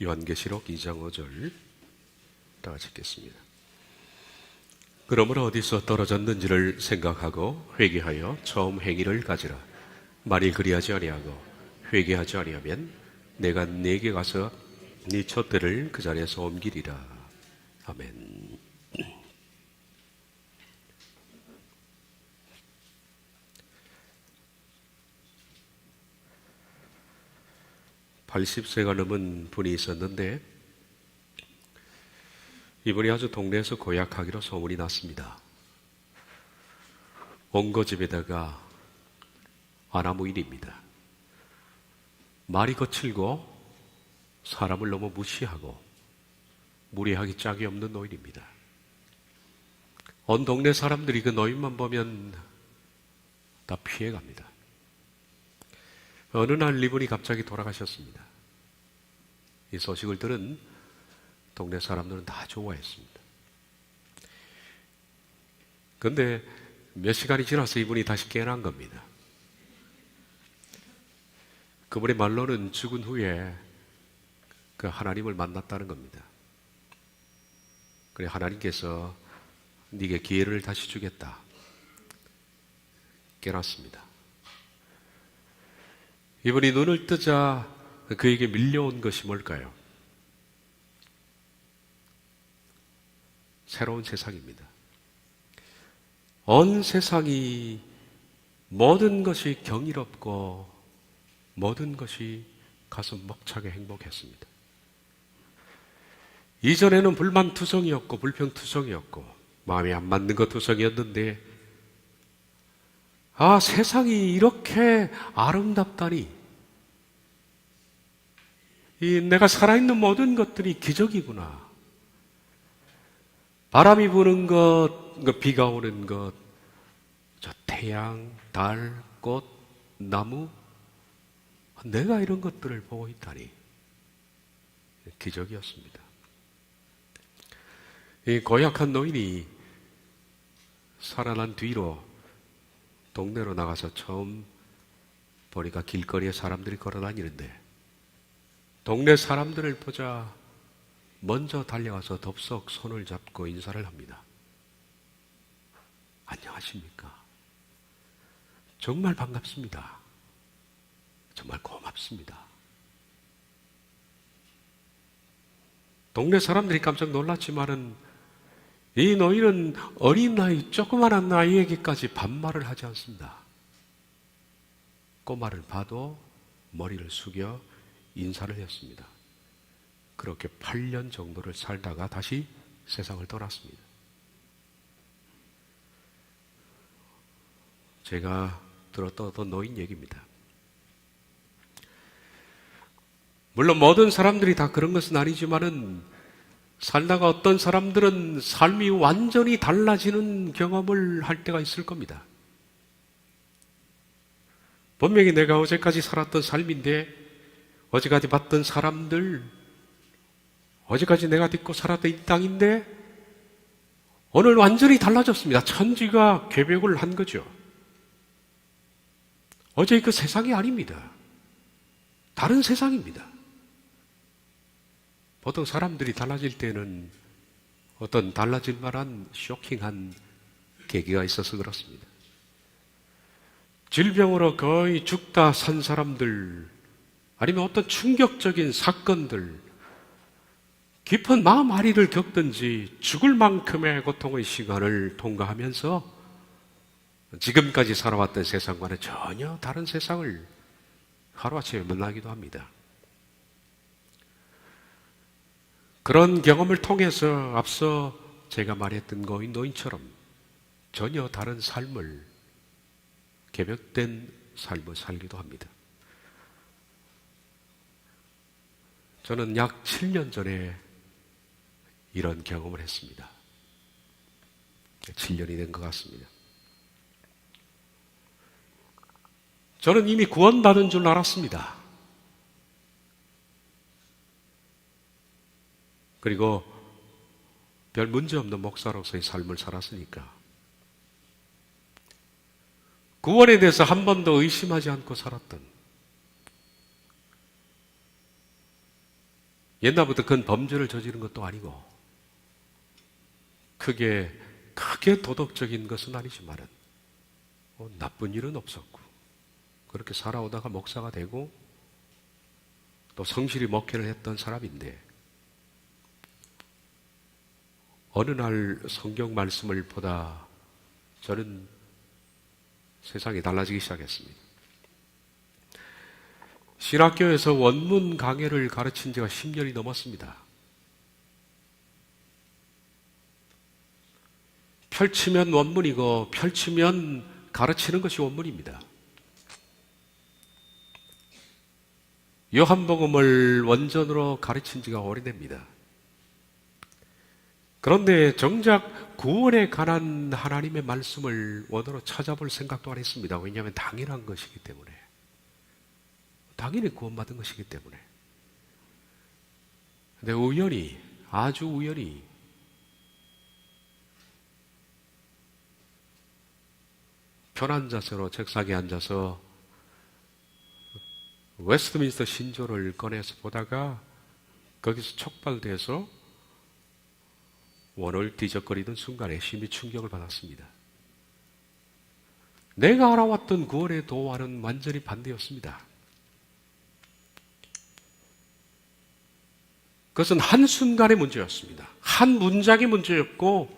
요한계시록 2장 5절 다 같이 읽겠습니다. 그러므로 어디서 떨어졌는지를 생각하고 회개하여 처음 행위를 가지라. 만일 그리하지 아니하고 회개하지 아니하면 내가 네게 가서 네 촛대를 그 자리에서 옮기리라. 아멘. 80세가 넘은 분이 있었는데 이분이 아주 동네에서 고약하기로 소문이 났습니다. 원고집에다가 아나무인입니다. 말이 거칠고 사람을 너무 무시하고 무례하기 짝이 없는 노인입니다. 온 동네 사람들이 그 노인만 보면 다 피해갑니다. 어느 날 이분이 갑자기 돌아가셨습니다. 이 소식을 들은 동네 사람들은 다 좋아했습니다. 그런데 몇 시간이 지나서 이분이 다시 깨어난 겁니다. 그분의 말로는 죽은 후에 그 하나님을 만났다는 겁니다. 그래 하나님께서 네게 기회를 다시 주겠다. 깨났습니다. 이분이 눈을 뜨자 그에게 밀려온 것이 뭘까요? 새로운 세상입니다. 온 세상이 모든 것이 경이롭고 모든 것이 가슴 벅차게 행복했습니다. 이전에는 불만투성이었고 불평투성이었고 마음에 안 맞는 것 투성이었는데 세상이 이렇게 아름답다니. 내가 살아있는 모든 것들이 기적이구나. 바람이 부는 것, 비가 오는 것, 저 태양, 달, 꽃, 나무, 내가 이런 것들을 보고 있다니. 기적이었습니다. 이 고약한 노인이 살아난 뒤로 동네로 나가서 처음 보니까 길거리에 사람들이 걸어다니는데 동네 사람들을 보자 먼저 달려가서 덥석 손을 잡고 인사를 합니다. 안녕하십니까? 정말 반갑습니다. 정말 고맙습니다. 동네 사람들이 깜짝 놀랐지만은 이 노인은 어린 나이, 조그마한 나이에게까지 반말을 하지 않습니다. 꼬마를 봐도 머리를 숙여 인사를 했습니다. 그렇게 8년 정도를 살다가 다시 세상을 떠났습니다. 제가 들었던 어떤 노인 얘기입니다. 물론 모든 사람들이 다 그런 것은 아니지만은 살다가 어떤 사람들은 삶이 완전히 달라지는 경험을 할 때가 있을 겁니다. 분명히 내가 어제까지 살았던 삶인데 어제까지 봤던 사람들, 어제까지 내가 딛고 살았던 이 땅인데 오늘 완전히 달라졌습니다. 천지가 궤벽을 한 거죠. 어제 그 세상이 아닙니다. 다른 세상입니다. 보통 사람들이 달라질 때는 어떤 달라질 만한 쇼킹한 계기가 있어서 그렇습니다. 질병으로 거의 죽다 산 사람들, 아니면 어떤 충격적인 사건들, 깊은 마음 아리를 겪든지 죽을 만큼의 고통의 시간을 통과하면서 지금까지 살아왔던 세상과는 전혀 다른 세상을 하루아침에 만나기도 합니다. 그런 경험을 통해서 앞서 제가 말했던 노인처럼 전혀 다른 삶을, 개벽된 삶을 살기도 합니다. 저는 약 7년 전에 이런 경험을 했습니다. 7년이 된 것 같습니다. 저는 이미 구원받은 줄 알았습니다. 그리고 별 문제 없는 목사로서의 삶을 살았으니까 구원에 대해서 한 번도 의심하지 않고 살았던, 옛날부터 큰 범죄를 저지른 것도 아니고 크게 도덕적인 것은 아니지만은 나쁜 일은 없었고 그렇게 살아오다가 목사가 되고 또 성실히 목회를 했던 사람인데 어느 날 성경 말씀을 보다 저는 세상이 달라지기 시작했습니다. 신학교에서 원문 강해를 가르친 지가 10년이 넘었습니다. 펼치면 원문이고 펼치면 가르치는 것이 원문입니다. 요한복음을 원전으로 가르친 지가 오래됩니다. 그런데 정작 구원에 관한 하나님의 말씀을 원어로 찾아볼 생각도 안 했습니다. 왜냐하면 당연한 것이기 때문에. 당연히 구원받은 것이기 때문에. 근데 우연히, 아주 우연히 편한 자세로 책상에 앉아서 웨스트민스터 신조를 꺼내서 보다가 거기서 촉발돼서 원을 뒤적거리던 순간에 심히 충격을 받았습니다. 내가 알아왔던 구원의 도와는 완전히 반대였습니다. 그것은 한순간의 문제였습니다. 한 문장의 문제였고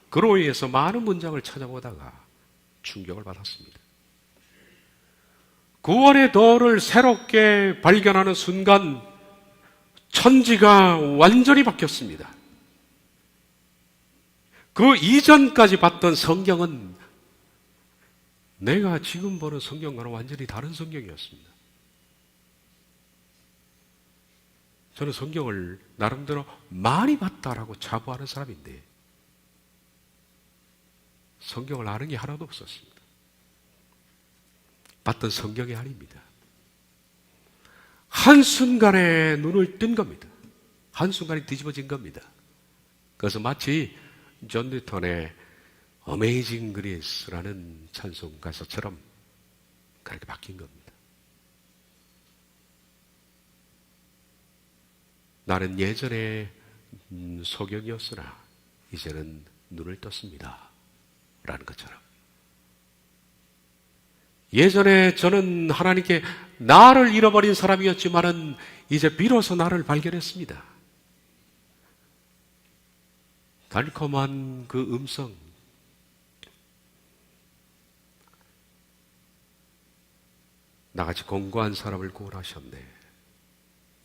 그로 인해서 많은 문장을 찾아보다가 충격을 받았습니다. 구원의 도를 새롭게 발견하는 순간 천지가 완전히 바뀌었습니다. 그 이전까지 봤던 성경은 내가 지금 보는 성경과는 완전히 다른 성경이었습니다. 저는 성경을 나름대로 많이 봤다라고 자부하는 사람인데 성경을 아는 게 하나도 없었습니다. 봤던 성경이 아닙니다. 한순간에 눈을 뜬 겁니다. 한순간에 뒤집어진 겁니다. 그래서 마치 존 뉴턴의 어메이징 그레이스라는 찬송 가사처럼 그렇게 바뀐 겁니다. 나는 예전에 소경이었으나 이제는 눈을 떴습니다. 라는 것처럼. 예전에 저는 하나님께 나를 잃어버린 사람이었지만은 이제 비로소 나를 발견했습니다. 달콤한 그 음성, 나같이 공고한 사람을 구원하셨네.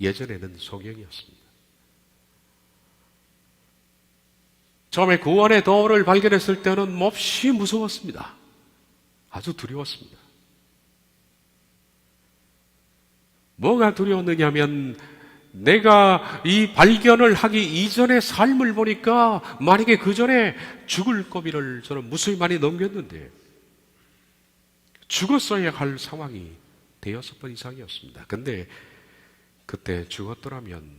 예전에는 소경이었습니다. 처음에 구원의 도를 발견했을 때는 몹시 무서웠습니다. 아주 두려웠습니다. 뭐가 두려웠느냐 하면 내가 이 발견을 하기 이전의 삶을 보니까 만약에 그 전에 죽을 고비를 저는 무수히 많이 넘겼는데 죽었어야 할 상황이 되었을 뻔 이상이었습니다. 근데 그때 죽었더라면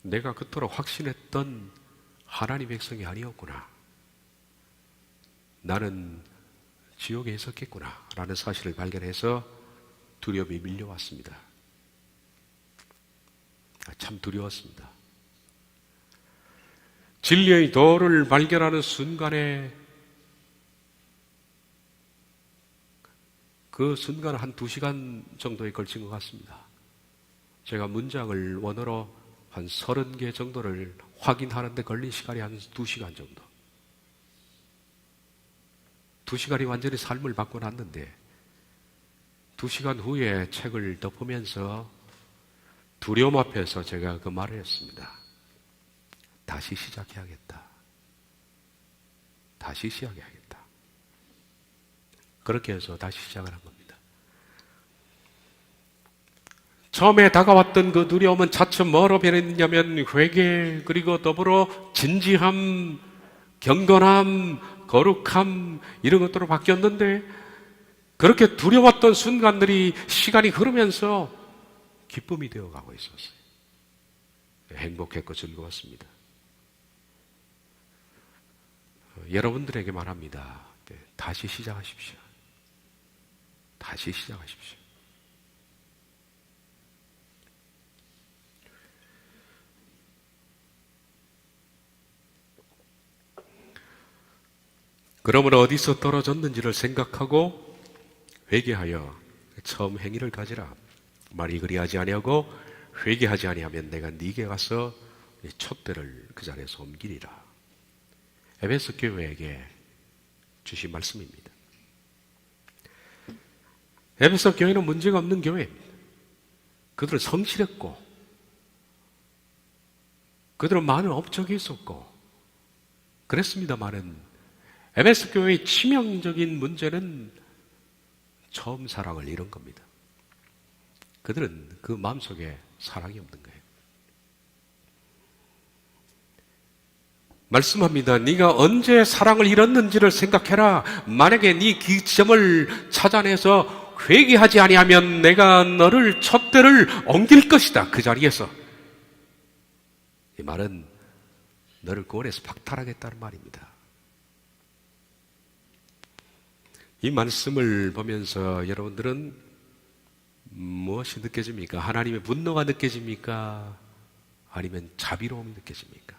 내가 그토록 확신했던 하나님의 백성이 아니었구나. 나는 지옥에 있었겠구나 라는 사실을 발견해서 두려움이 밀려왔습니다. 참 두려웠습니다. 진리의 도를 발견하는 순간에 그 순간은 한 2시간 정도에 걸친 것 같습니다. 제가 문장을 원어로 한 30개 정도를 확인하는데 걸린 시간이 한 2시간 정도. 2시간이 완전히 삶을 바꿔놨는데 2시간 후에 책을 덮으면서 두려움 앞에서 제가 그 말을 했습니다. 다시 시작해야겠다. 다시 시작해야겠다. 그렇게 해서 다시 시작을 한 겁니다. 처음에 다가왔던 그 두려움은 차츰 뭐로 변했냐면 회개, 그리고 더불어 진지함, 경건함, 거룩함 이런 것들로 바뀌었는데 그렇게 두려웠던 순간들이 시간이 흐르면서 기쁨이 되어가고 있었어요. 행복했고 즐거웠습니다. 여러분들에게 말합니다. 다시 시작하십시오. 다시 시작하십시오. 그러므로 어디서 떨어졌는지를 생각하고 회개하여 처음 행위를 가지라. 만일 그리하지 아니하고 회개하지 아니하면 내가 네게 가서 네 촛대를 그 자리에서 옮기리라. 에베소 교회에게 주신 말씀입니다. 에베소 교회는 문제가 없는 교회입니다. 그들은 성실했고, 그들은 많은 업적이 있었고, 그랬습니다만은 에베소 교회의 치명적인 문제는 처음 사랑을 잃은 겁니다. 그들은 그 마음속에 사랑이 없는 거예요. 말씀합니다. 네가 언제 사랑을 잃었는지를 생각해라. 만약에 네 기점을 찾아내서 회개하지 아니하면 내가 너를 촛대를 옮길 것이다. 그 자리에서. 이 말은 너를 구원해서 박탈하겠다는 말입니다. 이 말씀을 보면서 여러분들은 무엇이 느껴집니까? 하나님의 분노가 느껴집니까? 아니면 자비로움이 느껴집니까?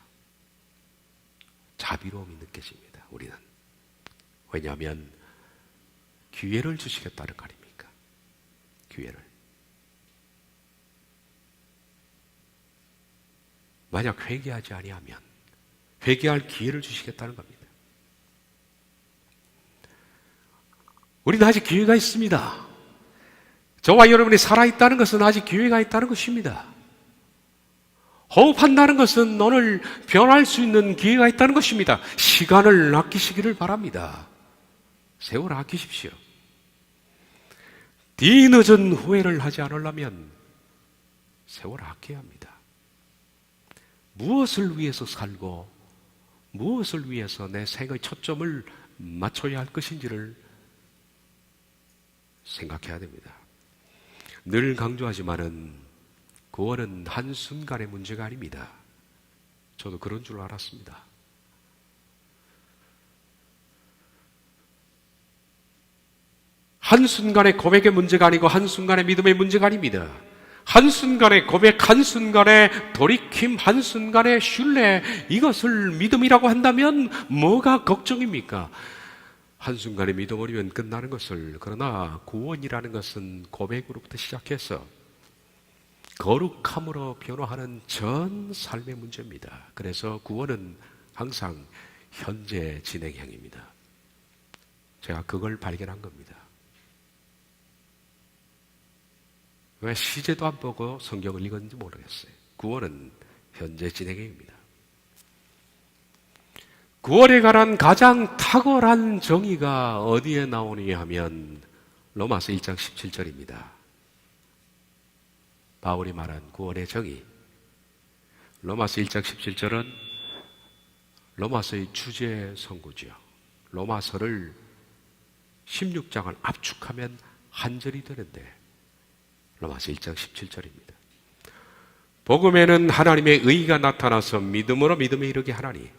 자비로움이 느껴집니다. 우리는. 왜냐하면 기회를 주시겠다는 거 아닙니까? 기회를. 만약 회개하지 아니하면 회개할 기회를 주시겠다는 겁니다. 우리는 아직 기회가 있습니다. 저와 여러분이 살아있다는 것은 아직 기회가 있다는 것입니다. 호흡한다는 것은 오늘 변할 수 있는 기회가 있다는 것입니다. 시간을 아끼시기를 바랍니다. 세월 아끼십시오. 뒤늦은 후회를 하지 않으려면 세월 아껴야 합니다. 무엇을 위해서 살고 무엇을 위해서 내 생의 초점을 맞춰야 할 것인지를 생각해야 됩니다. 늘 강조하지만은 구원은 한순간의 문제가 아닙니다. 저도 그런 줄 알았습니다. 한순간의 고백의 문제가 아니고 한순간의 믿음의 문제가 아닙니다. 한순간의 고백, 한순간의 돌이킴, 한순간의 신뢰, 이것을 믿음이라고 한다면 뭐가 걱정입니까? 한순간에 믿어버리면 끝나는 것을. 그러나 구원이라는 것은 고백으로부터 시작해서 거룩함으로 변화하는 전 삶의 문제입니다. 그래서 구원은 항상 현재 진행형입니다. 제가 그걸 발견한 겁니다. 왜 시제도 안 보고 성경을 읽었는지 모르겠어요. 구원은 현재 진행형입니다. 구원에 관한 가장 탁월한 정의가 어디에 나오느냐 하면 로마서 1장 17절입니다. 바울이 말한 구원의 정의. 로마서 1장 17절은 로마서의 주제 선구지요. 로마서를 16장을 압축하면 한 절이 되는데 로마서 1장 17절입니다. 복음에는 하나님의 의가 나타나서 믿음으로 믿음에 이르게 하나니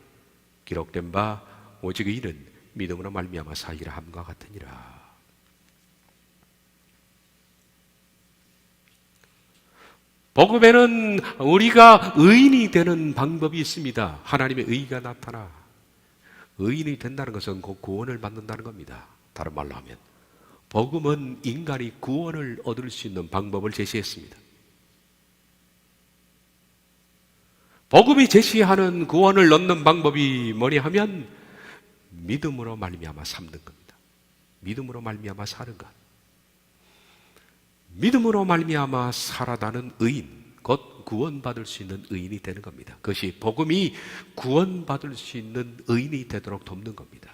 기록된 바 오직 이는 믿음으로 말미암아 사기라 함과 같으니라. 복음에는 우리가 의인이 되는 방법이 있습니다. 하나님의 의가 나타나 의인이 된다는 것은 곧 구원을 받는다는 겁니다. 다른 말로 하면 복음은 인간이 구원을 얻을 수 있는 방법을 제시했습니다. 복음이 제시하는 구원을 얻는 방법이 뭐냐 하면 믿음으로 말미암아 삼는 겁니다. 믿음으로 말미암아 사는 것. 믿음으로 말미암아 살아가는 의인, 곧 구원받을 수 있는 의인이 되는 겁니다. 그것이 복음이 구원받을 수 있는 의인이 되도록 돕는 겁니다.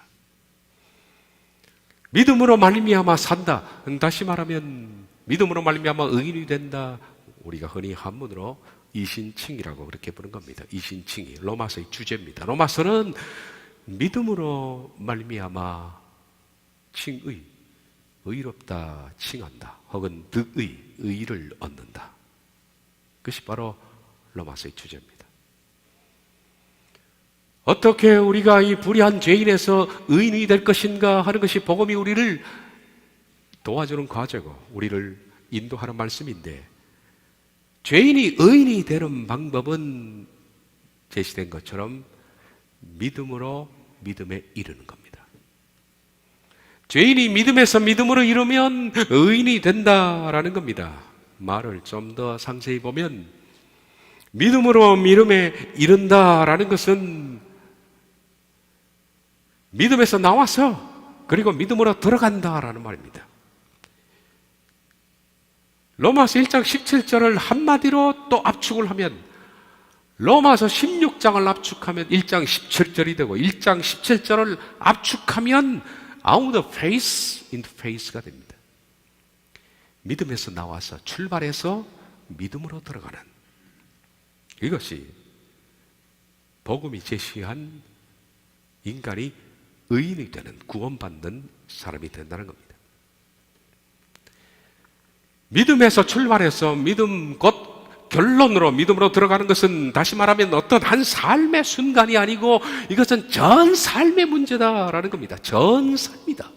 믿음으로 말미암아 산다. 다시 말하면 믿음으로 말미암아 의인이 된다. 우리가 흔히 한문으로 이신칭이라고 그렇게 부르는 겁니다. 이신칭이 로마서의 주제입니다. 로마서는 믿음으로 말미암아 칭의, 의롭다 칭한다. 혹은 득의, 의를 얻는다. 그것이 바로 로마서의 주제입니다. 어떻게 우리가 이 불의한 죄인에서 의인이 될 것인가 하는 것이 복음이 우리를 도와주는 과제고 우리를 인도하는 말씀인데, 죄인이 의인이 되는 방법은 제시된 것처럼 믿음으로 믿음에 이르는 겁니다. 죄인이 믿음에서 믿음으로 이르면 의인이 된다라는 겁니다. 말을 좀 더 상세히 보면 믿음으로 믿음에 이른다라는 것은 믿음에서 나와서 그리고 믿음으로 들어간다라는 말입니다. 로마서 1장 17절을 한마디로 또 압축을 하면 로마서 16장을 압축하면 1장 17절이 되고 1장 17절을 압축하면 out of faith into faith가 됩니다. 믿음에서 나와서 출발해서 믿음으로 들어가는 이것이 복음이 제시한 인간이 의인이 되는 구원받는 사람이 된다는 겁니다. 믿음에서 출발해서 믿음 곧 결론으로 믿음으로 들어가는 것은 다시 말하면 어떤 한 삶의 순간이 아니고 이것은 전 삶의 문제다라는 겁니다. 전 삶이다.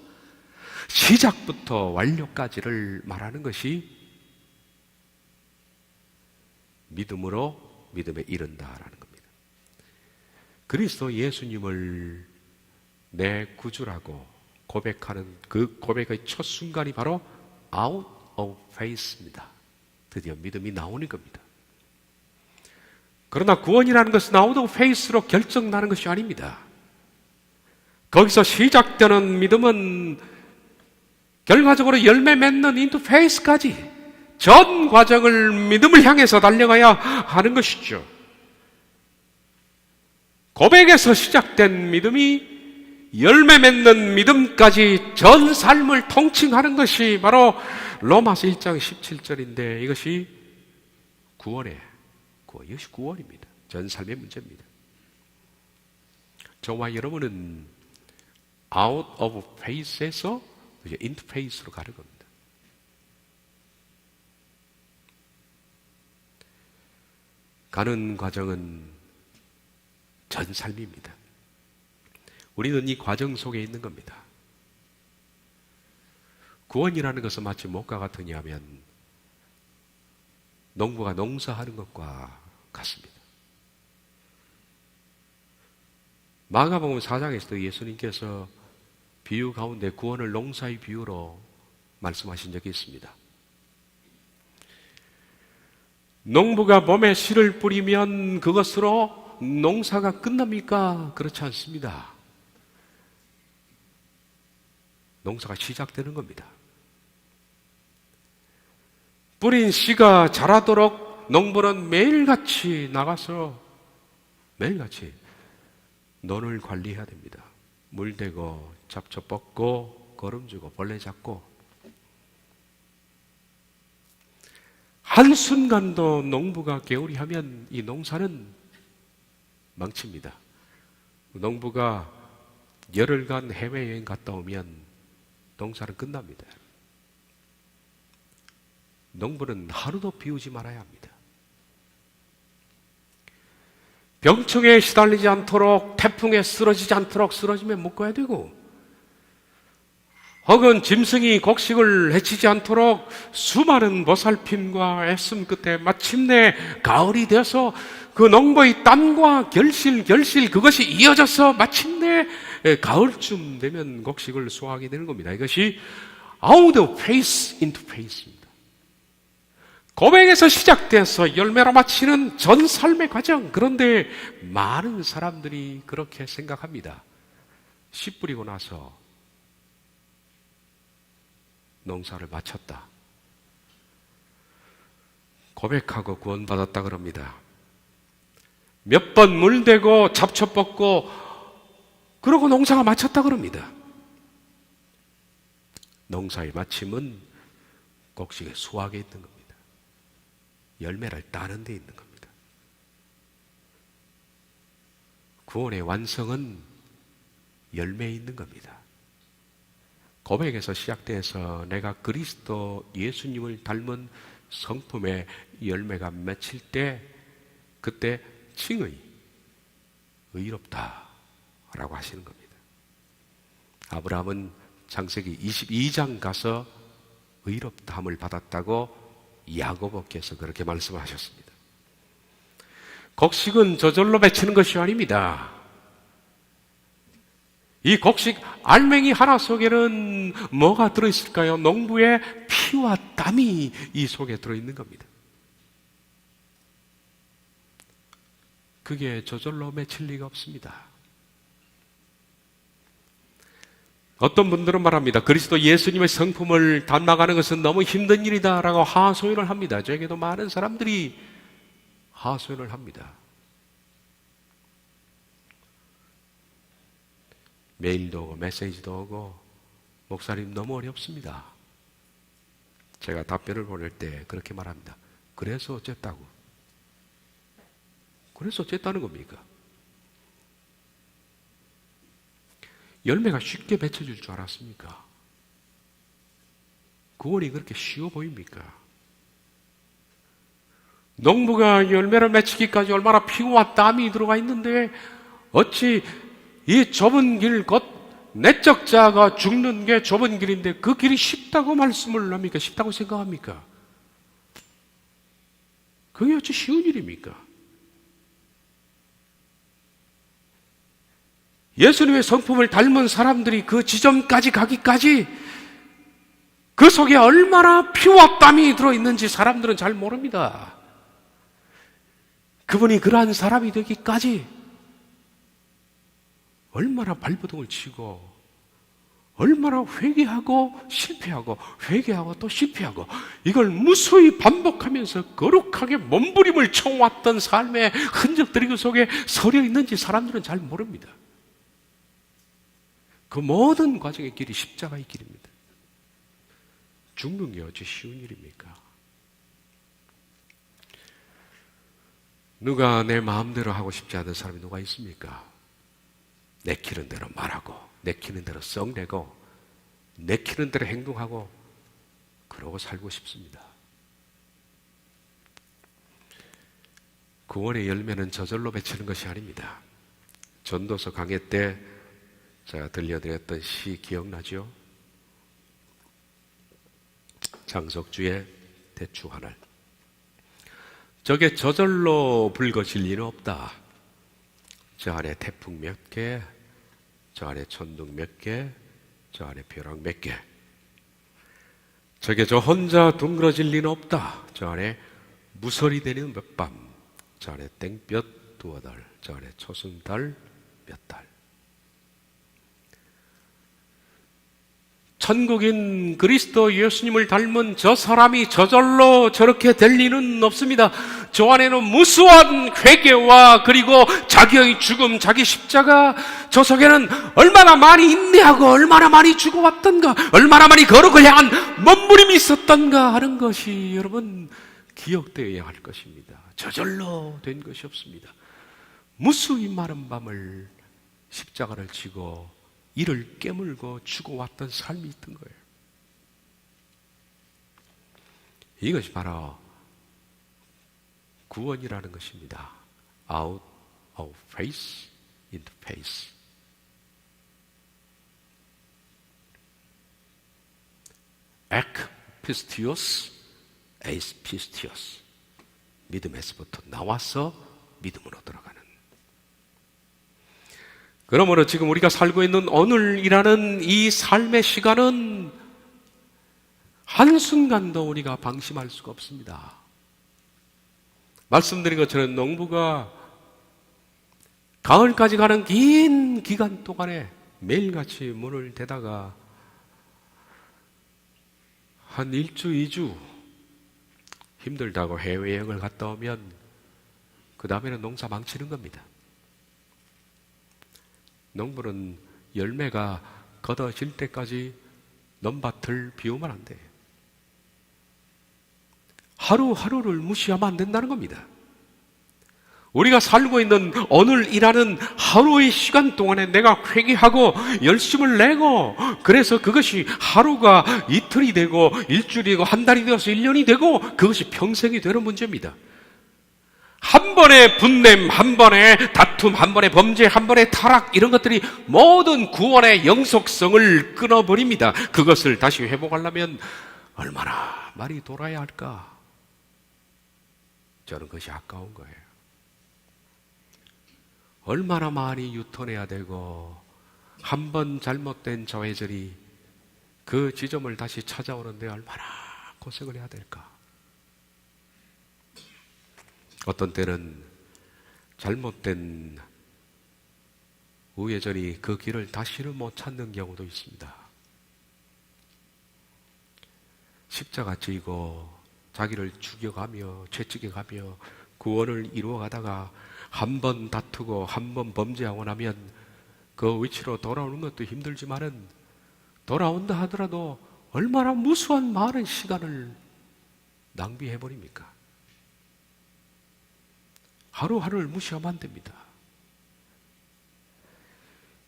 시작부터 완료까지를 말하는 것이 믿음으로 믿음에 이른다라는 겁니다. 그리스도 예수님을 내 구주라고 고백하는 그 고백의 첫 순간이 바로 out of faith입니다. 드디어 믿음이 나오는 겁니다. 그러나 구원이라는 것은 out of faith로 결정나는 것이 아닙니다. 거기서 시작되는 믿음은 결과적으로 열매 맺는 into faith까지 전 과정을 믿음을 향해서 달려가야 하는 것이죠. 고백에서 시작된 믿음이 열매 맺는 믿음까지 전 삶을 통칭하는 것이 바로 로마서 1장 17절인데 이것이 이것이 구원입니다. 전 삶의 문제입니다. 저와 여러분은 out of faith에서 이제 into faith로 가는 겁니다. 가는 과정은 전 삶입니다. 우리는 이 과정 속에 있는 겁니다. 구원이라는 것은 마치 무엇과 같으냐면 농부가 농사하는 것과 같습니다. 마가복음 4장에서도 예수님께서 비유 가운데 구원을 농사의 비유로 말씀하신 적이 있습니다. 농부가 봄에 씨를 뿌리면 그것으로 농사가 끝납니까? 그렇지 않습니다. 농사가 시작되는 겁니다. 뿌린 씨가 자라도록 농부는 매일같이 나가서 매일같이 논을 관리해야 됩니다. 물 대고 잡초 뽑고 거름 주고 벌레 잡고 한순간도 농부가 게으리 하면 이 농사는 망칩니다. 농부가 열흘간 해외여행 갔다 오면 농사는 끝납니다. 농부는 하루도 비우지 말아야 합니다. 병충해에 시달리지 않도록, 태풍에 쓰러지지 않도록, 쓰러지면 묶어야 되고, 혹은 짐승이 곡식을 해치지 않도록 수많은 보살핌과 애씀 끝에 마침내 가을이 되어서 그 농부의 땀과 결실 그것이 이어져서 마침내 가을쯤 되면 곡식을 수확하게 되는 겁니다. 이것이 out of faith into faith입니다. 고백에서 시작돼서 열매로 마치는 전 삶의 과정. 그런데 많은 사람들이 그렇게 생각합니다. 씨 뿌리고 나서 농사를 마쳤다. 고백하고 구원받았다 그럽니다. 몇 번 물대고 잡초 뽑고 그러고 농사가 마쳤다 그럽니다. 농사의 마침은 곡식의 수확에 있는 겁니다. 열매를 따는 데 있는 겁니다. 구원의 완성은 열매에 있는 겁니다. 고백에서 시작돼서 내가 그리스도 예수님을 닮은 성품의 열매가 맺힐 때 그때 칭의, 의롭다라고 하시는 겁니다. 아브라함은 창세기 22장 가서 의롭다함을 받았다고 야고보께서 그렇게 말씀하셨습니다. 곡식은 저절로 맺히는 것이 아닙니다. 이 곡식 알맹이 하나 속에는 뭐가 들어있을까요? 농부의 피와 땀이 이 속에 들어있는 겁니다. 그게 저절로 맺힐 리가 없습니다. 어떤 분들은 말합니다. 그리스도 예수님의 성품을 닮아가는 것은 너무 힘든 일이다라고 하소연을 합니다. 저에게도 많은 사람들이 하소연을 합니다. 메일도 오고 메시지도 오고 목사님 너무 어렵습니다. 제가 답변을 보낼 때 그렇게 말합니다. 그래서 어쨌다고? 그래서 어쨌다는 겁니까? 열매가 쉽게 맺혀질 줄 알았습니까? 구원이 그렇게 쉬워 보입니까? 농부가 열매를 맺히기까지 얼마나 피와 땀이 들어가 있는데 어찌 이 좁은 길, 곧 내적 자가 죽는 게 좁은 길인데 그 길이 쉽다고 말씀을 합니까? 쉽다고 생각합니까? 그게 어찌 쉬운 일입니까? 예수님의 성품을 닮은 사람들이 그 지점까지 가기까지 그 속에 얼마나 피와 땀이 들어있는지 사람들은 잘 모릅니다. 그분이 그러한 사람이 되기까지 얼마나 발버둥을 치고 얼마나 회개하고 실패하고 회개하고 또 실패하고 이걸 무수히 반복하면서 거룩하게 몸부림을 쳐왔던 삶의 흔적들이 그 속에 서려 있는지 사람들은 잘 모릅니다. 그 모든 과정의 길이 십자가의 길입니다. 죽는 게 어찌 쉬운 일입니까? 누가 내 마음대로 하고 싶지 않은 사람이 누가 있습니까? 내키는 대로 말하고 내키는 대로 썩내고 내키는 대로 행동하고 그러고 살고 싶습니다. 구원의 열매는 저절로 맺히는 것이 아닙니다. 전도서 강해 때 제가 들려드렸던 시 기억나죠? 장석주의 대추 하늘. 저게 저절로 붉어질 리는 없다. 저 안에 태풍 몇 개, 저 안에 천둥 몇 개, 저 안에 벼락 몇 개. 저게 저 혼자 둥그러질 리는 없다. 저 안에 무설이 되는 몇 밤, 저 안에 땡볕 두어 달, 저 안에 초승달 몇 달. 천국인 그리스도 예수님을 닮은 저 사람이 저절로 저렇게 될 리는 없습니다. 저 안에는 무수한 회개와 그리고 자기의 죽음, 자기 십자가, 저 속에는 얼마나 많이 인내하고 얼마나 많이 죽어왔던가, 얼마나 많이 거룩을 향한 몸부림이 있었던가 하는 것이 여러분 기억되어야 할 것입니다. 저절로 된 것이 없습니다. 무수히 많은 밤을 십자가를 지고 이를 깨물고 죽어왔던 삶이 있던 거예요. 이것이 바로 구원이라는 것입니다. Out of faith into faith. Ac pistios, eis pistios. 믿음에서부터 나와서 믿음으로 들어가는. 그러므로 지금 우리가 살고 있는 오늘이라는 이 삶의 시간은 한순간도 우리가 방심할 수가 없습니다. 말씀드린 것처럼 농부가 가을까지 가는 긴 기간 동안에 매일같이 문을 닫다가 한 1주, 2주 힘들다고 해외여행을 갔다 오면 그 다음에는 농사 망치는 겁니다. 농부는 열매가 걷어질 때까지 넘밭을 비우면 안 돼요. 하루하루를 무시하면 안 된다는 겁니다. 우리가 살고 있는 오늘이라는 하루의 시간 동안에 내가 회개하고 열심을 내고 그래서 그것이 하루가 이틀이 되고 일주일이 되고 한 달이 되어서 1년이 되고 그것이 평생이 되는 문제입니다. 한 번의 분냄, 한 번의 다툼, 한 번의 범죄, 한 번의 타락 이런 것들이 모든 구원의 영속성을 끊어버립니다. 그것을 다시 회복하려면 얼마나 많이 돌아야 할까? 저는 그것이 아까운 거예요. 얼마나 많이 유턴해야 되고 한 번 잘못된 좌회전이 그 지점을 다시 찾아오는데 얼마나 고생을 해야 될까? 어떤 때는 잘못된 우회전이 그 길을 다시는 못 찾는 경우도 있습니다. 십자가 지고 자기를 죽여가며 채찍여가며 구원을 이루어가다가 한 번 다투고 한 번 범죄하고 나면 그 위치로 돌아오는 것도 힘들지만은 돌아온다 하더라도 얼마나 무수한 많은 시간을 낭비해버립니까? 하루하루를 무시하면 안 됩니다.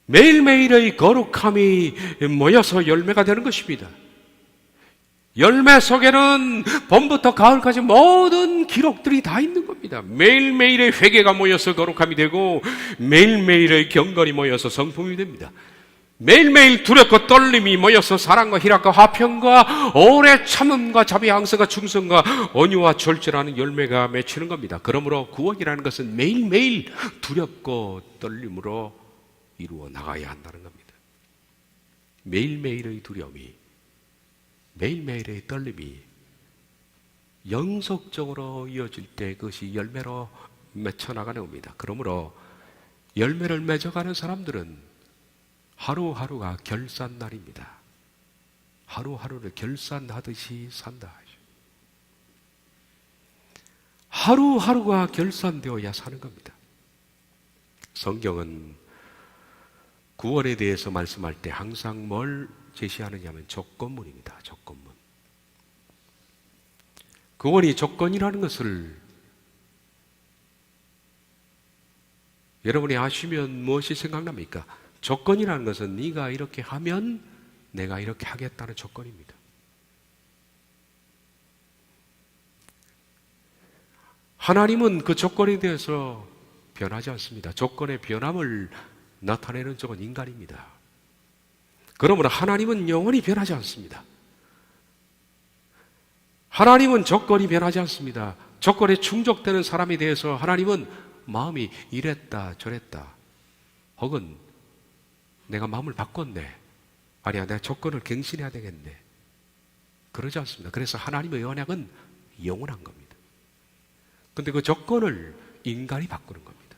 매일매일의 거룩함이 모여서 열매가 되는 것입니다. 열매 속에는 봄부터 가을까지 모든 기록들이 다 있는 겁니다. 매일매일의 회개가 모여서 거룩함이 되고 매일매일의 경건이 모여서 성품이 됩니다. 매일매일 두렵고 떨림이 모여서 사랑과 희락과 화평과 오래 참음과 자비 항상과 충성과 온유와 절제라는 열매가 맺히는 겁니다. 그러므로 구원이라는 것은 매일매일 두렵고 떨림으로 이루어 나가야 한다는 겁니다. 매일매일의 두려움이, 매일매일의 떨림이 연속적으로 이어질 때 그것이 열매로 맺혀나가는 겁니다. 그러므로 열매를 맺어가는 사람들은 하루하루가 결산날입니다. 하루하루를 결산하듯이 산다. 하루하루가 결산되어야 사는 겁니다. 성경은 구원에 대해서 말씀할 때 항상 뭘 제시하느냐 하면 조건문입니다. 조건문. 구원이 조건이라는 것을 여러분이 아시면 무엇이 생각납니까? 조건이라는 것은 네가 이렇게 하면 내가 이렇게 하겠다는 조건입니다. 하나님은 그 조건에 대해서 변하지 않습니다. 조건의 변함을 나타내는 쪽은 인간입니다. 그러므로 하나님은 영원히 변하지 않습니다. 하나님은 조건이 변하지 않습니다. 조건에 충족되는 사람에 대해서 하나님은 마음이 이랬다 저랬다 혹은 내가 마음을 바꿨네, 아니야 내가 조건을 갱신해야 되겠네, 그러지 않습니다. 그래서 하나님의 언약은 영원한 겁니다. 그런데 그 조건을 인간이 바꾸는 겁니다.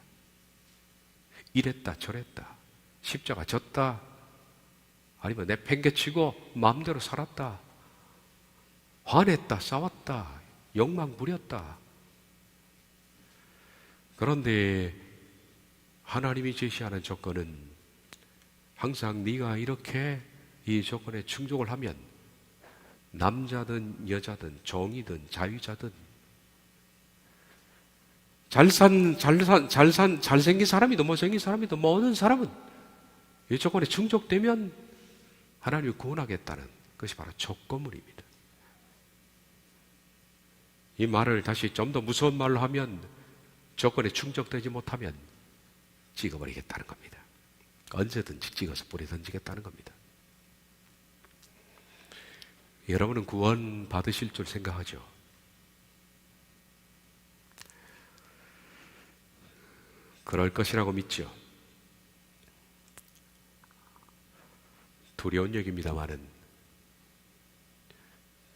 이랬다 저랬다, 십자가 졌다, 아니면 내 팽개치고 마음대로 살았다, 화냈다 싸웠다 욕망 부렸다. 그런데 하나님이 제시하는 조건은 항상 네가 이렇게 이 조건에 충족을 하면 남자든 여자든 종이든 자유자든 잘생긴 사람이든 못생긴 사람이든 모든 사람은 이 조건에 충족되면 하나님이 구원하겠다는 것이 바로 조건물입니다. 이 말을 다시 좀 더 무서운 말로 하면 조건에 충족되지 못하면 찍어버리겠다는 겁니다. 언제든지 찍어서 뿌리 던지겠다는 겁니다. 여러분은 구원 받으실 줄 생각하죠? 그럴 것이라고 믿죠? 두려운 얘기입니다만은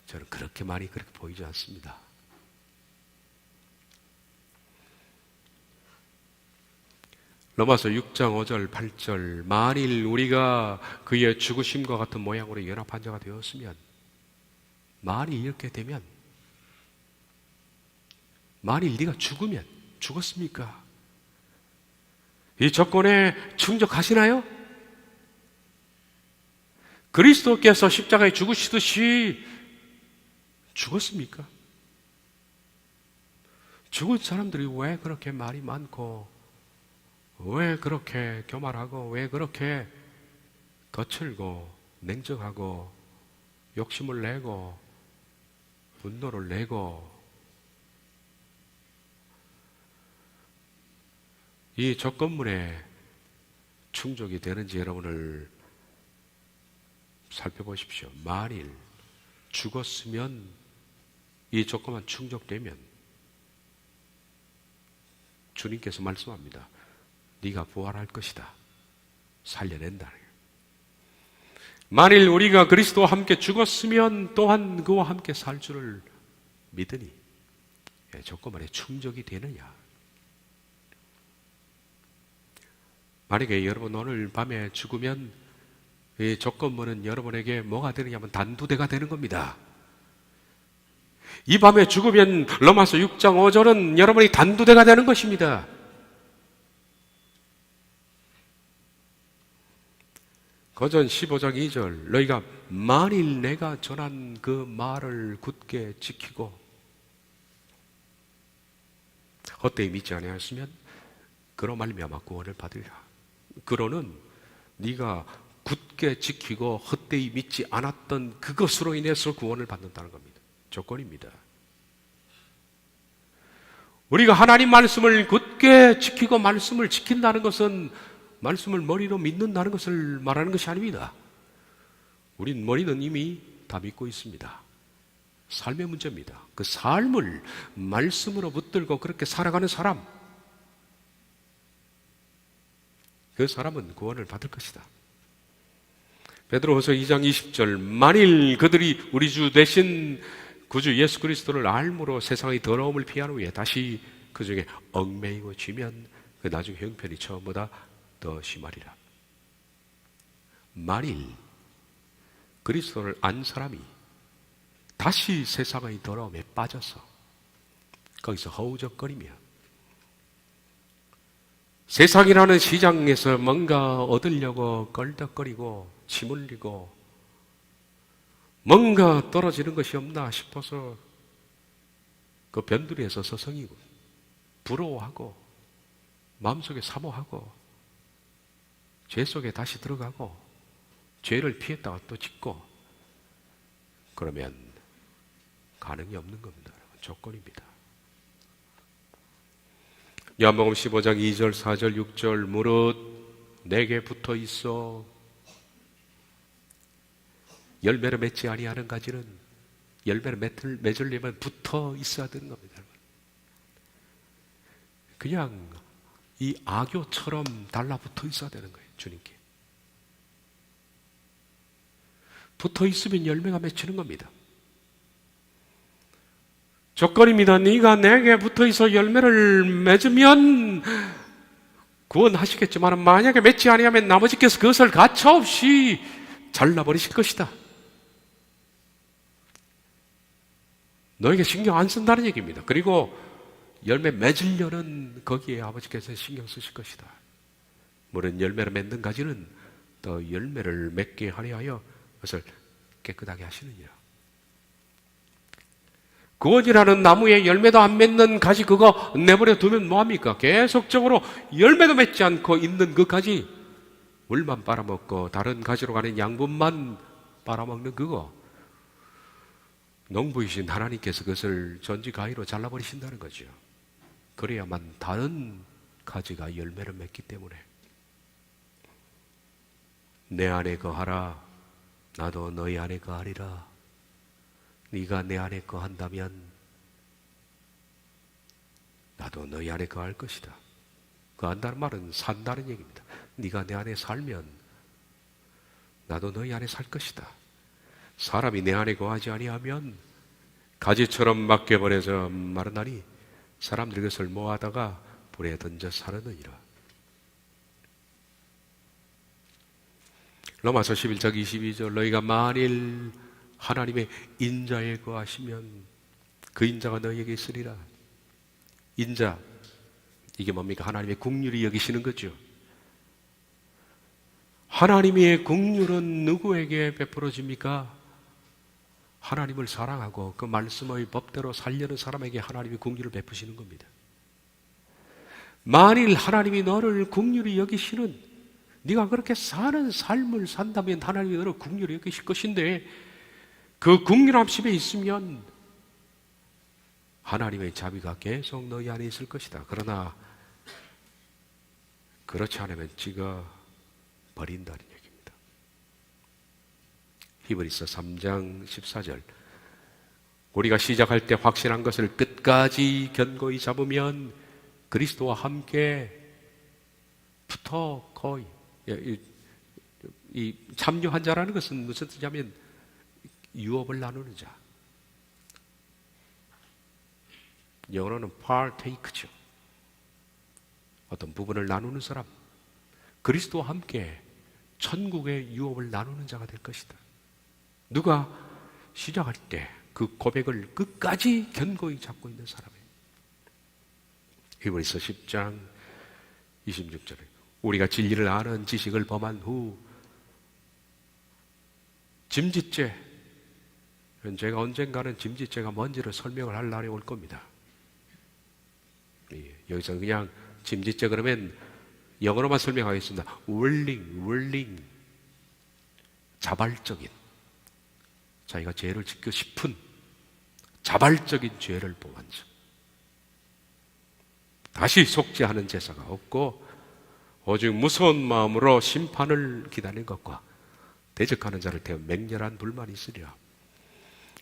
저는 그렇게 많이 그렇게 보이지 않습니다. 로마서 6장 5절 8절 만일 우리가 그의 죽으심과 같은 모양으로 연합한 자가 되었으면, 만일 이렇게 되면, 만일 네가 죽으면, 죽었습니까? 이 조건에 충족하시나요? 그리스도께서 십자가에 죽으시듯이 죽었습니까? 죽은 사람들이 왜 그렇게 말이 많고, 왜 그렇게 교만하고, 왜 그렇게 거칠고 냉정하고 욕심을 내고 분노를 내고, 이 조건문에 충족이 되는지 여러분을 살펴보십시오. 만일 죽었으면, 이 조건만 충족되면 주님께서 말씀합니다. 네가 부활할 것이다. 살려낸다. 만일 우리가 그리스도와 함께 죽었으면 또한 그와 함께 살 줄을 믿으니 조건만에 충족이 되느냐? 만약에 여러분 오늘 밤에 죽으면 이 조건문은 여러분에게 뭐가 되느냐면 단두대가 되는 겁니다. 이 밤에 죽으면 로마서 6장 5절은 여러분이 단두대가 되는 것입니다. 거전 15장 2절 너희가 만일 내가 전한 그 말을 굳게 지키고 헛되이 믿지 아니하였으면 그로 말미암아 구원을 받으리라. 그로는 네가 굳게 지키고 헛되이 믿지 않았던 그것으로 인해서 구원을 받는다는 겁니다. 조건입니다. 우리가 하나님 말씀을 굳게 지키고 말씀을 지킨다는 것은 말씀을 머리로 믿는다는 것을 말하는 것이 아닙니다. 우린 머리는 이미 다 믿고 있습니다. 삶의 문제입니다. 그 삶을 말씀으로 붙들고 그렇게 살아가는 사람, 그 사람은 구원을 받을 것이다. 베드로후서 2장 20절 만일 그들이 우리 주 대신 구주 예수 그리스도를 알므로 세상의 더러움을 피한 후에 다시 그 중에 얽매이고 쥐면 그 나중 형편이 처음보다 더 심하리라. 만일 그리스도를 안 사람이 다시 세상의 더러움에 빠져서 거기서 허우적거리며 세상이라는 시장에서 뭔가 얻으려고 껄떡거리고 침 흘리고 뭔가 떨어지는 것이 없나 싶어서 그 변두리에서 서성이고 부러워하고 마음속에 사모하고 죄 속에 다시 들어가고 죄를 피했다가 또 짓고 그러면 가능이 없는 겁니다. 조건입니다. 요한복음 15장 2절 4절 6절 무릇 내게 붙어 있어 열매를 맺지 아니하는 가지는 열매를 맺으려면 붙어 있어야 되는 겁니다. 그냥 이 악교처럼 달라붙어 있어야 되는 거예요. 주님께 붙어 있으면 열매가 맺히는 겁니다. 조건입니다. 네가 내게 붙어 있어 열매를 맺으면 구원하시겠지만 만약에 맺지 아니하면 나머지께서 그것을 가차없이 잘라버리실 것이다. 너에게 신경 안 쓴다는 얘기입니다. 그리고 열매 맺으려는 거기에 아버지께서 신경 쓰실 것이다. 물론 열매를 맺는 가지는 더 열매를 맺게 하려 하여 그것을 깨끗하게 하시느니라. 구원이라는 나무에 열매도 안 맺는 가지 그거 내버려 두면 뭐합니까? 계속적으로 열매도 맺지 않고 있는 그 가지 물만 빨아먹고 다른 가지로 가는 양분만 빨아먹는 그거 농부이신 하나님께서 그것을 전지가위로 잘라버리신다는 거죠. 그래야만 다른 가지가 열매를 맺기 때문에 내 안에 거하라 나도 너희 안에 거하리라. 네가 내 안에 거한다면 나도 너희 안에 거할 것이다. 거한다는 말은 산다는 얘기입니다. 네가 내 안에 살면 나도 너희 안에 살 것이다. 사람이 내 안에 거하지 아니하면 가지처럼 맡겨버려서 마르나니 사람들이 그것을 모아다가 불에 던져 사르느니라. 로마서 11장 22절 너희가 만일 하나님의 인자에 거하시면 그 인자가 너희에게 있으리라. 인자 이게 뭡니까? 하나님의 긍휼히 여기시는 거죠. 하나님의 긍휼은 누구에게 베풀어집니까? 하나님을 사랑하고 그 말씀의 법대로 살려는 사람에게 하나님이 긍휼을 베푸시는 겁니다. 만일 하나님이 너를 긍휼히 여기시는 네가 그렇게 사는 삶을 산다면 하나님이 너를 긍휼히 여기실 것인데 그 긍휼함심에 있으면 하나님의 자비가 계속 너희 안에 있을 것이다. 그러나 그렇지 않으면 찍어 버린다는 얘기입니다. 히브리서 3장 14절 우리가 시작할 때 확신한 것을 끝까지 견고히 잡으면 그리스도와 함께 붙어 거의 이 참여한 자라는 것은 무슨 뜻이냐면 유업을 나누는 자. 영어로는 partake죠. 어떤 부분을 나누는 사람. 그리스도와 함께 천국의 유업을 나누는 자가 될 것이다. 누가 시작할 때 그 고백을 끝까지 견고히 잡고 있는 사람이에요. 히브리서 10장 26절에 우리가 진리를 아는 지식을 범한 후 짐짓죄, 제가 언젠가는 짐짓죄가 뭔지를 설명을 할 날이 올 겁니다. 여기서 그냥 짐짓죄 그러면 영어로만 설명하겠습니다. willing 자발적인, 자기가 죄를 짓고 싶은 자발적인 죄를 범한 자, 다시 속죄하는 제사가 없고 오직 무서운 마음으로 심판을 기다리는 것과 대적하는 자를 대하여 맹렬한 불만이 있으리라.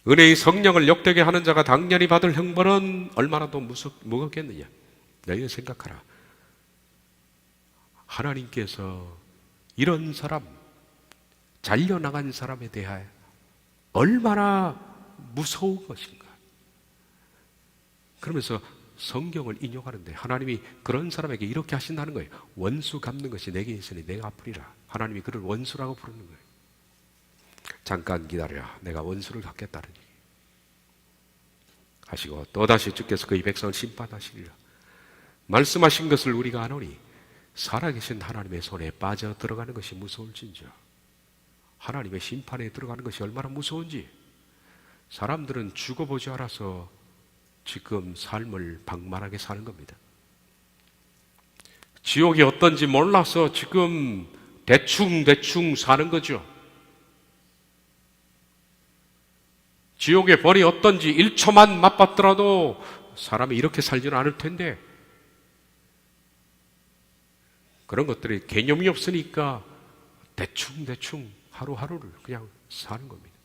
은혜의 성령을 욕되게 하는 자가 당연히 받을 형벌은 얼마나 더 무겁겠느냐. 너희는 생각하라. 하나님께서 이런 사람, 잘려나간 사람에 대하여 얼마나 무서운 것인가. 그러면서 성경을 인용하는데 하나님이 그런 사람에게 이렇게 하신다는 거예요. 원수 갚는 것이 내게 있으니 내가 아프리라. 하나님이 그를 원수라고 부르는 거예요. 잠깐 기다려라. 내가 원수를 갚겠다는 얘기 하시고 또다시 주께서 그의 백성을 심판하시리라. 말씀하신 것을 우리가 아노니 살아계신 하나님의 손에 빠져 들어가는 것이 무서울진저. 하나님의 심판에 들어가는 것이 얼마나 무서운지. 사람들은 죽어보지 않아서 지금 삶을 방만하게 사는 겁니다. 지옥이 어떤지 몰라서 지금 대충 사는 거죠. 지옥의 벌이 어떤지 1초만 맛봤더라도 사람이 이렇게 살지는 않을 텐데 그런 것들이 개념이 없으니까 대충 하루하루를 그냥 사는 겁니다.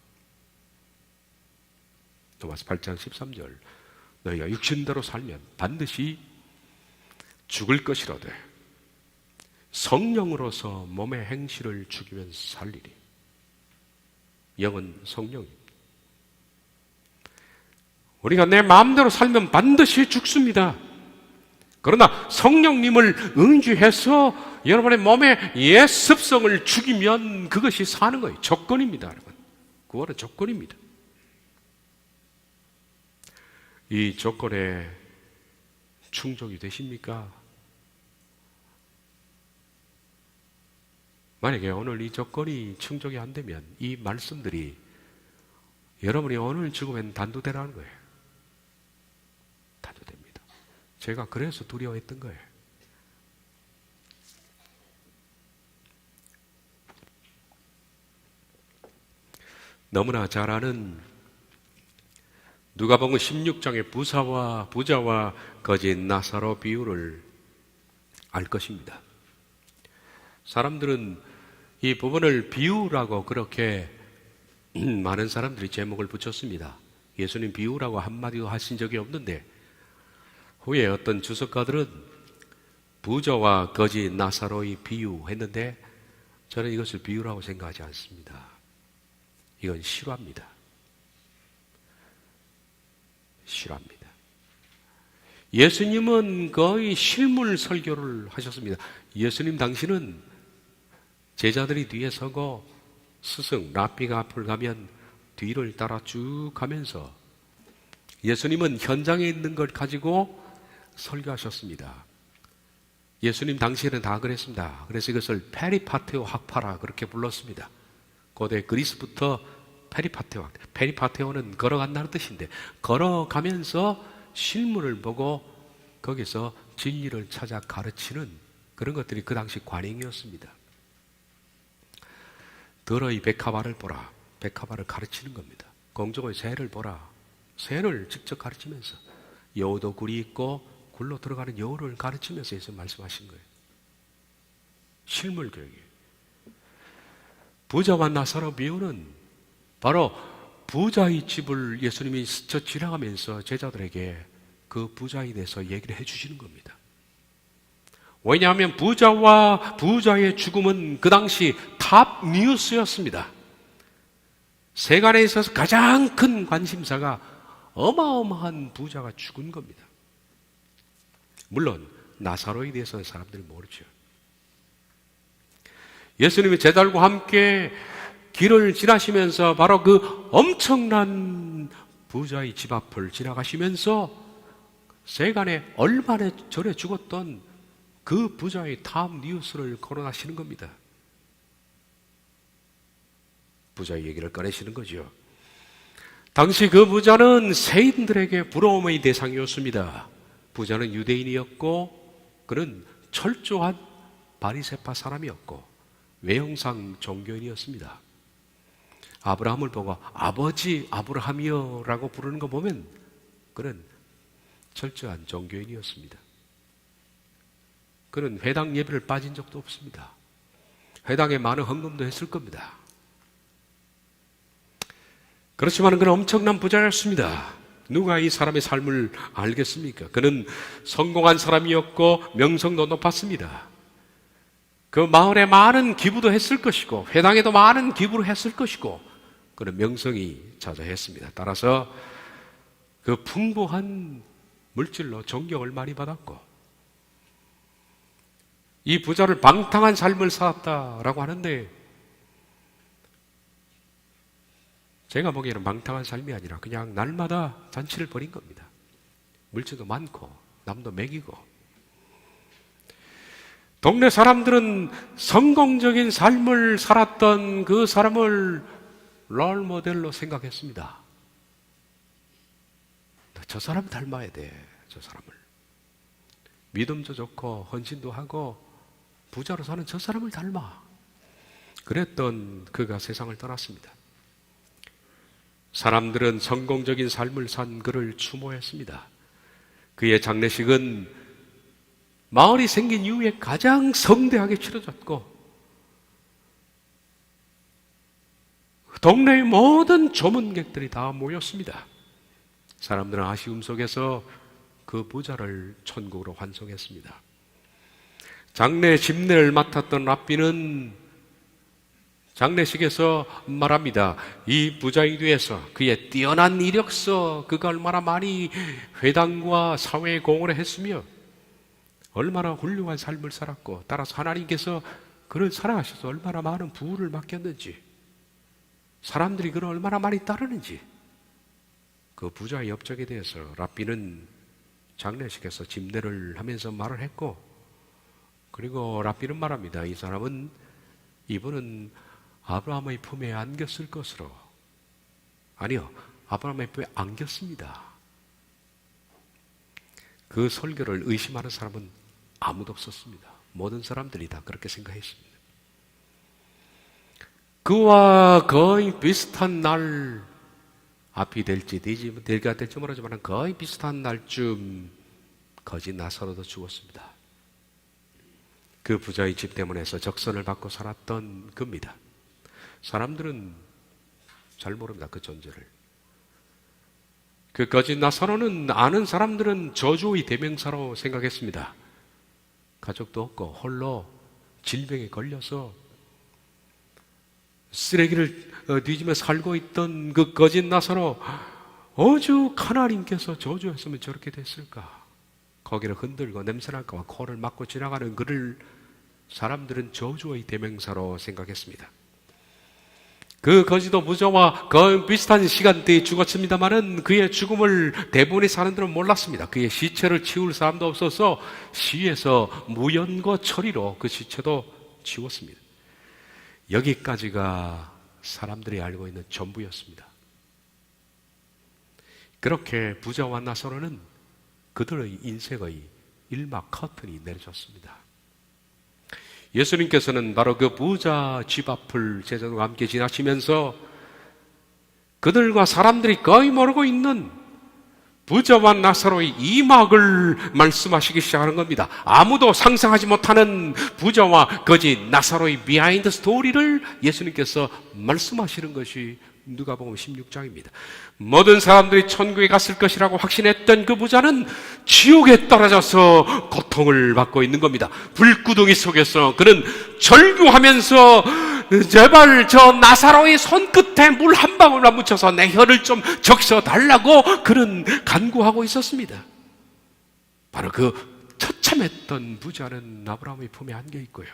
로마서 8장 13절 너희가 육신대로 살면 반드시 죽을 것이로되 성령으로서 몸의 행실을 죽이면서 살리리. 영은 성령입니다. 우리가 내 마음대로 살면 반드시 죽습니다. 그러나 성령님을 응주해서 여러분의 몸의 옛 습성을 죽이면 그것이 사는 거예요. 조건입니다, 여러분. 구원은 조건입니다. 이 조건에 충족이 되십니까? 만약에 오늘 이 조건이 충족이 안 되면 이 말씀들이 여러분이 오늘 죽으면 단도되라는 거예요. 단도됩니다. 제가 그래서 두려워했던 거예요. 너무나 잘 아는 누가복음 16장의 부자와 거짓 나사로 비유를 알 것입니다. 사람들은 이 부분을 비유라고 그렇게 많은 사람들이 제목을 붙였습니다. 예수님 비유라고 한마디도 하신 적이 없는데 후에 어떤 주석가들은 부자와 거짓 나사로의 비유했는데 저는 이것을 비유라고 생각하지 않습니다. 이건 실화입니다. 실화입니다. 예수님은 거의 실물 설교를 하셨습니다. 예수님 당시는 제자들이 뒤에 서고 스승 랍비가 앞을 가면 뒤를 따라 쭉 가면서 예수님은 현장에 있는 걸 가지고 설교하셨습니다. 예수님 당시에는 다 그랬습니다. 그래서 이것을 페리파테오 학파라 그렇게 불렀습니다. 고대 그리스부터 페리파테오는 걸어간다는 뜻인데 걸어가면서 실물을 보고 거기서 진리를 찾아 가르치는 그런 것들이 그 당시 관행이었습니다. 더러이 백합화를 보라. 백합화를 가르치는 겁니다. 공중의 새를 보라. 새를 직접 가르치면서 여우도 굴이 있고 굴로 들어가는 여우를 가르치면서 예수 말씀하신 거예요. 실물 교육이에요. 부자와 나사로 비유는 바로 부자의 집을 예수님이 스쳐 지나가면서 제자들에게 그 부자에 대해서 얘기를 해주시는 겁니다. 왜냐하면 부자와 부자의 죽음은 그 당시 탑 뉴스였습니다. 세간에 있어서 가장 큰 관심사가 어마어마한 부자가 죽은 겁니다. 물론 나사로에 대해서는 사람들이 모르죠. 예수님이 제자들과 함께 길을 지나시면서 바로 그 엄청난 부자의 집 앞을 지나가시면서 세간에 얼마 전에 죽었던 그 부자의 탑 뉴스를 거론하시는 겁니다. 부자의 얘기를 꺼내시는 거죠. 당시 그 부자는 세인들에게 부러움의 대상이었습니다. 부자는 유대인이었고 그는 철저한 바리새파 사람이었고 외형상 종교인이었습니다. 아브라함을 보고 아버지 아브라함이여 라고 부르는 거 보면 그는 철저한 종교인이었습니다. 그는 회당 예배를 빠진 적도 없습니다. 회당에 많은 헌금도 했을 겁니다. 그렇지만 그는 엄청난 부자였습니다. 누가 이 사람의 삶을 알겠습니까? 그는 성공한 사람이었고 명성도 높았습니다. 그 마을에 많은 기부도 했을 것이고 회당에도 많은 기부를 했을 것이고 그는 명성이 자자했습니다. 따라서 그 풍부한 물질로 존경을 많이 받았고 이 부자를 방탕한 삶을 살았다라고 하는데 제가 보기에는 방탕한 삶이 아니라 그냥 날마다 잔치를 벌인 겁니다. 물질도 많고 남도 먹이고 동네 사람들은 성공적인 삶을 살았던 그 사람을 롤모델로 생각했습니다. 저 사람 닮아야 돼. 저 사람을 믿음도 좋고 헌신도 하고 부자로 사는 저 사람을 닮아. 그랬던 그가 세상을 떠났습니다. 사람들은 성공적인 삶을 산 그를 추모했습니다. 그의 장례식은 마을이 생긴 이후에 가장 성대하게 치러졌고 동네의 모든 조문객들이 다 모였습니다. 사람들은 아쉬움 속에서 그 부자를 천국으로 환송했습니다. 장례 집례를 맡았던 랍비는 장례식에서 말합니다. 이 부자에 대해서 그의 뛰어난 이력서, 그가 얼마나 많이 회당과 사회에 공헌을 했으며 얼마나 훌륭한 삶을 살았고 따라서 하나님께서 그를 사랑하셔서 얼마나 많은 부를 맡겼는지 사람들이 그를 얼마나 많이 따르는지 그 부자의 업적에 대해서 랍비는 장례식에서 집례를 하면서 말을 했고 그리고 랍비는 말합니다. 이분은 아브라함의 품에 안겼을 것으로 아니요 아브라함의 품에 안겼습니다. 그 설교를 의심하는 사람은 아무도 없었습니다. 모든 사람들이 다 그렇게 생각했습니다. 그와 거의 비슷한 날 앞이 될지 될까 될지 모르지만 거의 비슷한 날쯤 거짓 나사로도 죽었습니다. 그 부자의 집 때문에서 적선을 받고 살았던 그입니다. 사람들은 잘 모릅니다. 그 존재를. 그 거짓 나사로는 아는 사람들은 저주의 대명사로 생각했습니다. 가족도 없고 홀로 질병에 걸려서 쓰레기를 뒤지며 살고 있던 그 거짓 나사로 오죽 하나님께서 저주했으면 저렇게 됐을까. 거기를 흔들고 냄새날까 봐 코를 막고 지나가는 그를 사람들은 저주의 대명사로 생각했습니다. 그 거지도 부자와 거의 비슷한 시간대에 죽었습니다마는 그의 죽음을 대부분의 사람들은 몰랐습니다. 그의 시체를 치울 사람도 없어서 시에서 무연고 처리로 그 시체도 치웠습니다. 여기까지가 사람들이 알고 있는 전부였습니다. 그렇게 부자와 나사로는 그들의 인생의 일막 커튼이 내려졌습니다. 예수님께서는 바로 그 부자 집 앞을 제자들과 함께 지나시면서 그들과 사람들이 거의 모르고 있는 부자와 나사로의 이막을 말씀하시기 시작하는 겁니다. 아무도 상상하지 못하는 부자와 거짓 나사로의 비하인드 스토리를 예수님께서 말씀하시는 것이 누가복음 16장입니다. 모든 사람들이 천국에 갔을 것이라고 확신했던 그 부자는 지옥에 떨어져서 고통을 받고 있는 겁니다. 불구덩이 속에서 그는 절규하면서 제발 저 나사로의 손끝에 물 한 방울만 묻혀서 내 혀를 좀 적셔달라고 그런 간구하고 있었습니다. 바로 그 처참했던 부자는 아브라함의 품에 안겨 있고요.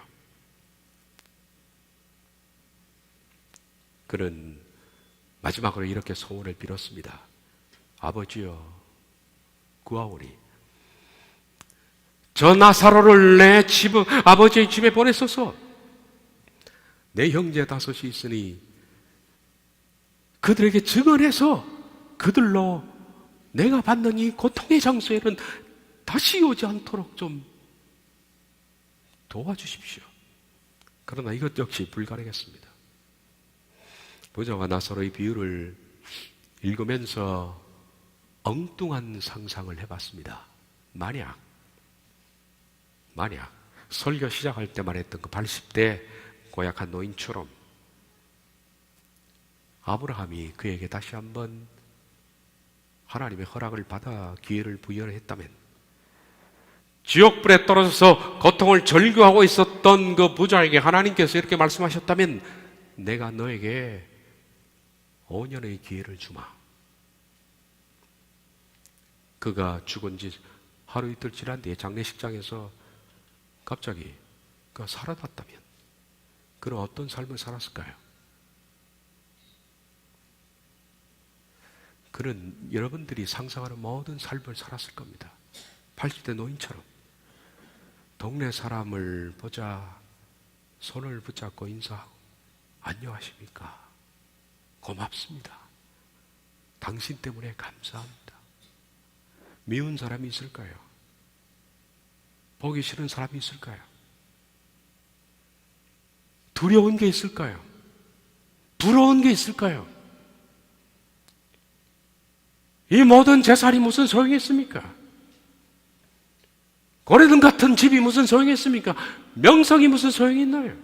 그는 마지막으로 이렇게 소원을 빌었습니다. 아버지여, 구하오니 저 나사로를 내 아버지의 집에 보내소서. 내 형제 다섯이 있으니 그들에게 증언해서 그들로 내가 받는 이 고통의 장소에는 다시 오지 않도록 좀 도와주십시오. 그러나 이것 역시 불가능했습니다. 부자와 나사로의 비유를 읽으면서 엉뚱한 상상을 해봤습니다. 만약 설교 시작할 때만 했던 그 80대 고약한 노인처럼 아브라함이 그에게 다시 한번 하나님의 허락을 받아 기회를 부여했다면, 지옥불에 떨어져서 고통을 절규하고 있었던 그 부자에게 하나님께서 이렇게 말씀하셨다면, 내가 너에게 5년의 기회를 주마. 그가 죽은 지 하루 이틀 지난 뒤에 장례식장에서 갑자기 그가 살아났다면 그는 어떤 삶을 살았을까요? 그는 여러분들이 상상하는 모든 삶을 살았을 겁니다. 80대 노인처럼 동네 사람을 보자 손을 붙잡고 인사하고, 안녕하십니까? 고맙습니다. 당신 때문에 감사합니다. 미운 사람이 있을까요? 보기 싫은 사람이 있을까요? 두려운 게 있을까요? 부러운 게 있을까요? 이 모든 재산이 무슨 소용이 있습니까? 고래등 같은 집이 무슨 소용이 있습니까? 명성이 무슨 소용이 있나요?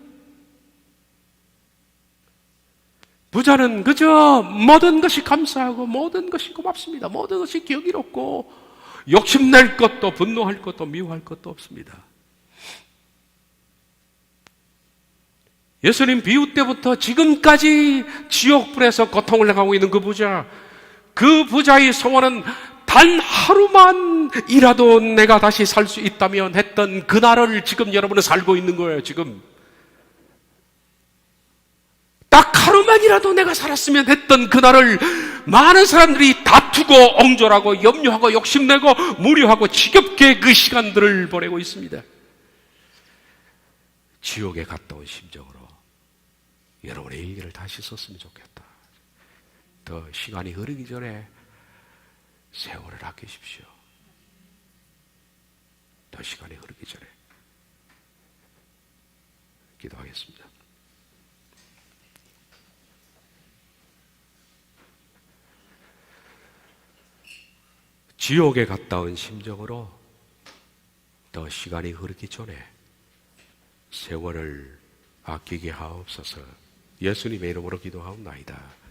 부자는 그저 모든 것이 감사하고 모든 것이 고맙습니다. 모든 것이 경이롭고 욕심낼 것도 분노할 것도 미워할 것도 없습니다. 예수님 비유 때부터 지금까지 지옥불에서 고통을 당하고 있는 그 부자의 소원은 단 하루만이라도 내가 다시 살 수 있다면 했던 그날을 지금 여러분은 살고 있는 거예요. 지금 딱 하루만이라도 내가 살았으면 했던 그날을 많은 사람들이 다투고 옹졸하고 염려하고 욕심내고 무료하고 지겹게 그 시간들을 보내고 있습니다. 지옥에 갔다 온 심정으로 여러분의 일기를 다시 썼으면 좋겠다. 더 시간이 흐르기 전에 세월을 아끼십시오. 더 시간이 흐르기 전에. 기도하겠습니다. 지옥에 갔다 온 심정으로 더 시간이 흐르기 전에 세월을 아끼게 하옵소서. 예수님의 이름으로 기도하옵나이다.